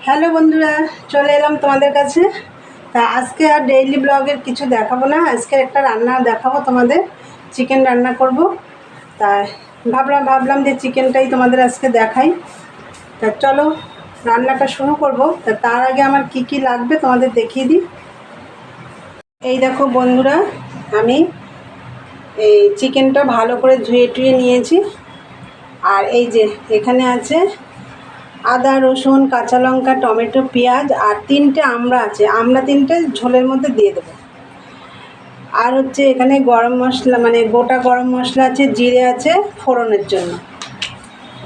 Hello বন্ধুরা, চলে এলাম তোমাদের কাছে। তা আজকে আর ডেইলি ব্লগের কিছু দেখাবো না, আজকে একটা রান্না দেখাবো তোমাদের। চিকেন রান্না করব, তাই ভাবলাম যে চিকেনটাই তোমাদের আজকে দেখাই। তা চলো রান্নাটা শুরু করব। তা তার আগে আমার কি কি লাগবে তোমাদের দেখিয়ে দিই। এই দেখো বন্ধুরা, আমি এই চিকেনটা ভালো করে ধুয়ে নিয়েছি। আর এই যে এখানে আছে আদা, রসুন, কাঁচা লঙ্কা, টমেটো, পেঁয়াজ আর 3টে আমড়া আছে। আমড়া 3টে ঝোলের মধ্যে দিয়ে দেবো। আর হচ্ছে এখানে গরম মশলা, মানে গোটা গরম মশলা আছে, জিরে আছে ফোড়নের জন্য।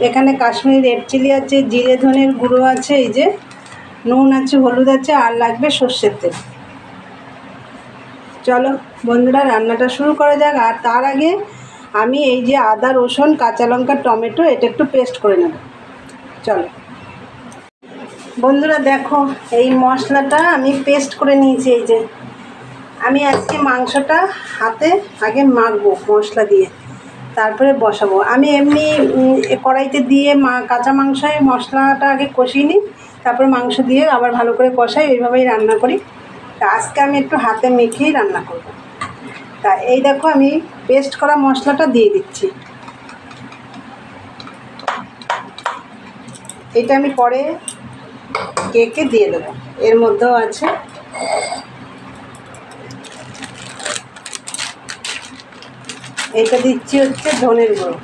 এখানে কাশ্মীরি রেড চিলি আছে, জিরে ধনের গুঁড়ো আছে, এই যে নুন আছে, হলুদ আছে, আর লাগবে সর্ষের তেল। চলো বন্ধুরা রান্নাটা শুরু করা যাক। আর তার আগে আমি এই যে আদা, রসুন, কাঁচা লঙ্কা, টমেটো এটা একটু পেস্ট করে নেব। চলো বন্ধুরা দেখো, এই মশলাটা আমি পেস্ট করে নিয়েছি। এই যে আমি আজকে মাংসটা হাতে আগে মাখবো মশলা দিয়ে, তারপরে বসাবো। আমি এমনি কড়াইতে দিয়ে কাঁচা মাংসে মশলাটা আগে কষিয়ে নিই, তারপরে মাংস দিয়ে আবার ভালো করে কষাই, ওইভাবেই রান্না করি। তা আজকে আমি একটু হাতে মেখেই রান্না করব। তা এই দেখো আমি পেস্ট করা মশলাটা দিয়ে দিচ্ছি। এটা আমি পরে কেকে দিয়ে দেবো, এর মধ্যেও আছে। এটা দিচ্ছি হচ্ছে ধনের গুঁড়ো,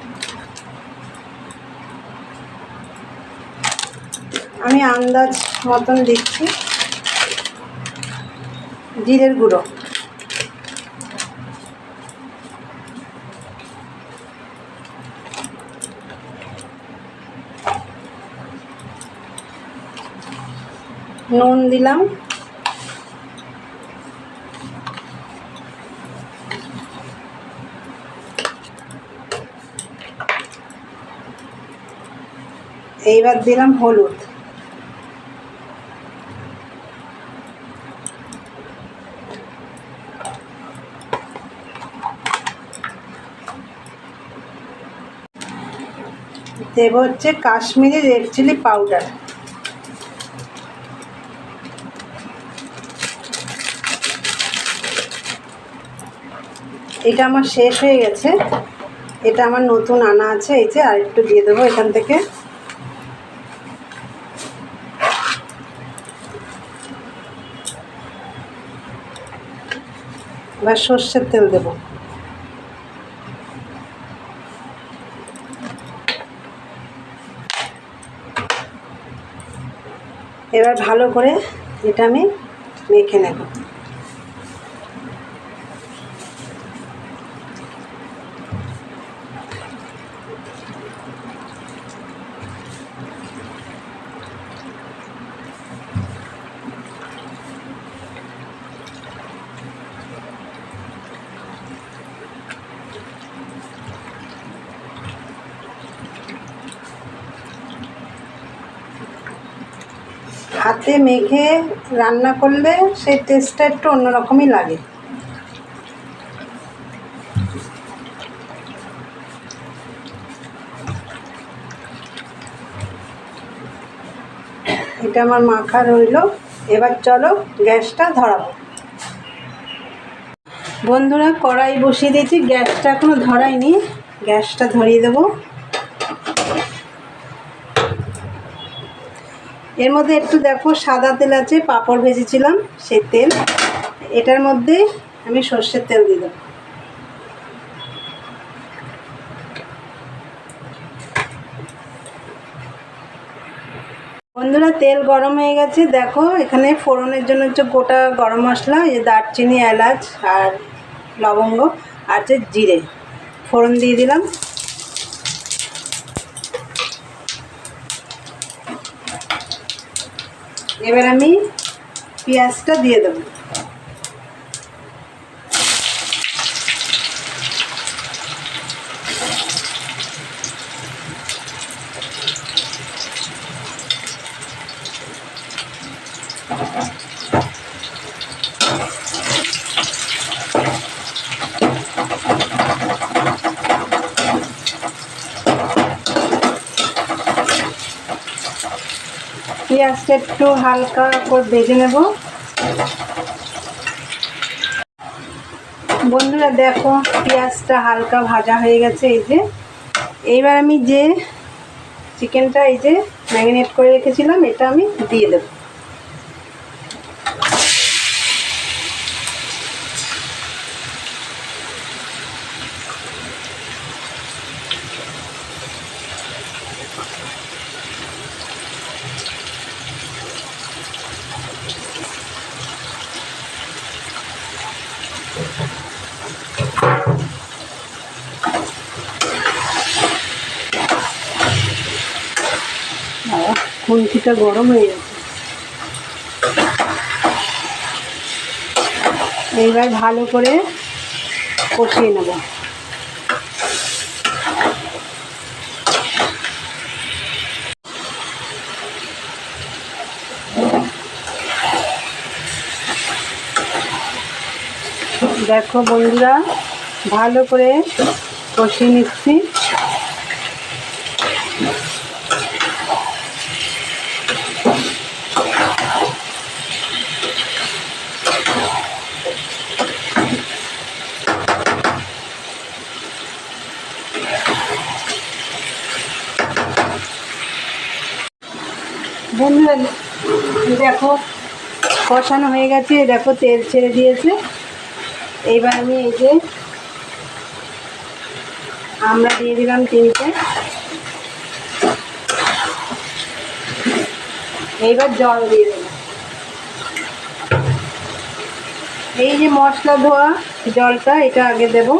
আমি আন্দাজ মতন দিচ্ছি। জিরের গুঁড়ো, নুন দিলাম, এইবার দিলাম হলুদ, দেব হচ্ছে কাশ্মীরি রেড চিলি পাউডার। এটা আমার শেষ হয়ে গেছে, এটা আমার নতুন আনা আছে। এই যে আর একটু দিয়ে দেবো এখান থেকে। এবার সর্ষের তেল দেবো। এবার ভালো করে এটা আমি মেখে নেব। হাতে মেখে রান্না করলে সেই টেস্টটা একটু অন্যরকমই লাগে। এটা আমার মাখা রইল। এবার চলো গ্যাসটা ধরাবো। বন্ধুরা কড়াই বসিয়ে দিয়েছি, গ্যাসটা এখনো ধরাইনি, গ্যাসটা ধরিয়ে দেবো। এর মধ্যে একটু দেখো সাদা তেল আছে, পাঁপড় ভেজেছিলাম সেই তেল। এটার মধ্যে আমি সর্ষের তেল দিয়ে দেবো। বন্ধুরা তেল গরম হয়ে গেছে, দেখো এখানে ফোড়নের জন্য হচ্ছে গোটা গরম মশলা, এই দারচিনি, এলাচ আর লবঙ্গ আর হচ্ছে জিরে ফোড়ন দিয়ে দিলাম। এবার আমি পেঁয়াজটা দিয়ে দেবো। পেঁয়াজটা একটু হালকা করে ভেজে নেব। বন্ধুরা দেখো পেঁয়াজটা হালকা ভাজা হয়ে গেছে। এই যে এইবার আমি যে চিকেনটা এই যে ম্যারিনেট করে রেখেছিলাম এটা আমি দিয়ে দেব। খুন্তিটা গরম হয়ে গেছে। এইবার ভালো করে কষিয়ে নেব। দেখো বন্ধুরা ভালো করে কষিয়ে নিচ্ছি। বন্ধুরা দেখো কষানো হয়ে গেছে, দেখো তেল ছেড়ে দিয়েছে। এইবার আমি এই যে আমরা দিয়ে দিলাম 3টে। এইবার জল দিয়ে দেব। এই যে মশলা ধোয়া জলটা এটা আগে দেব।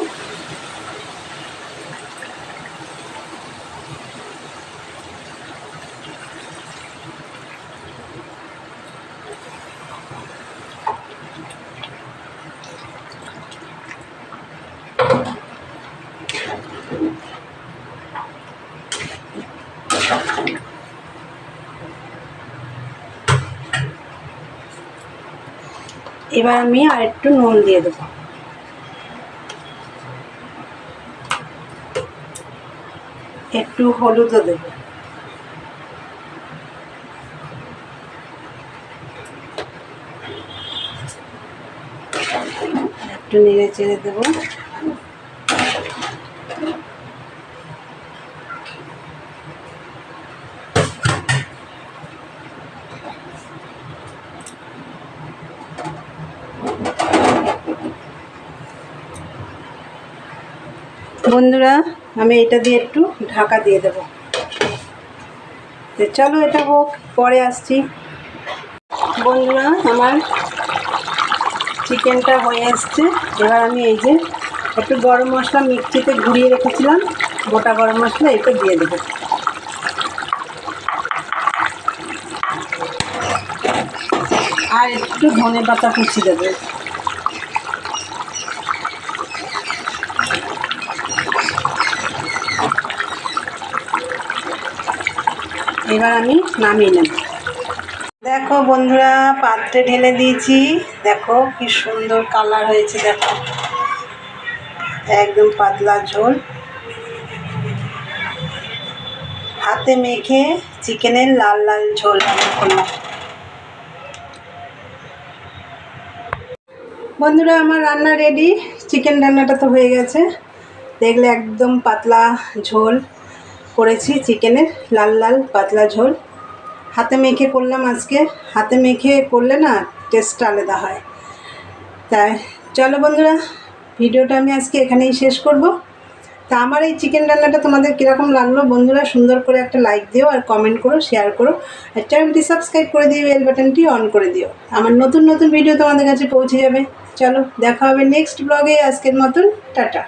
এবার আমি আর একটু নুন দিয়ে দেব। একটু হলুদও দেব। একটু নেড়ে চেড়ে দেব। বন্ধুরা আমি এটা দিয়ে একটু ঢাকা দিয়ে দেব। চলো এটা হোক, পরে আসছি। বন্ধুরা আমার চিকেনটা হয়ে আসছে। এবার আমি এই যে একটু গরম মশলা মিক্সিতে ঘুরিয়ে রেখেছিলাম, গোটা গরম মশলা এটা দিয়ে দেবো। আর একটু ধনে পাতা কুচি দেবো। এবার আমি নামিয়ে নেব। দেখো বন্ধুরা পাত্রে ঢেলে দিয়েছি। দেখো কি সুন্দর কালার হয়েছে। দেখো একদম পাতলা ঝোল, হাতে মেখে চিকেনের লাল লাল ঝোল রান্না করলাম। বন্ধুরা আমার রান্না রেডি। চিকেন রান্নাটা তো হয়ে গেছে। দেখলে একদম পাতলা ঝোল করেছি, চিকেনের লাল লাল পাতলা ঝোল। হাতে মেখে করলাম আজকে। হাতে মেখে করলে না টেস্টটা আলাদা হয়। তাই চলো বন্ধুরা ভিডিওটা আমি আজকে এখানেই শেষ করব। তা আমার এই চিকেন রান্নাটা তোমাদের কীরকম লাগলো বন্ধুরা সুন্দর করে একটা লাইক দিও, আর কমেন্ট করো, শেয়ার করো, আর চ্যানেলটি সাবস্ক্রাইব করে দিও, বেল বাটনটি অন করে দিও। আমার নতুন নতুন ভিডিও তোমাদের কাছে পৌঁছে যাবে। চলো দেখা হবে নেক্সট ব্লগে। আজকের মতন টাটা।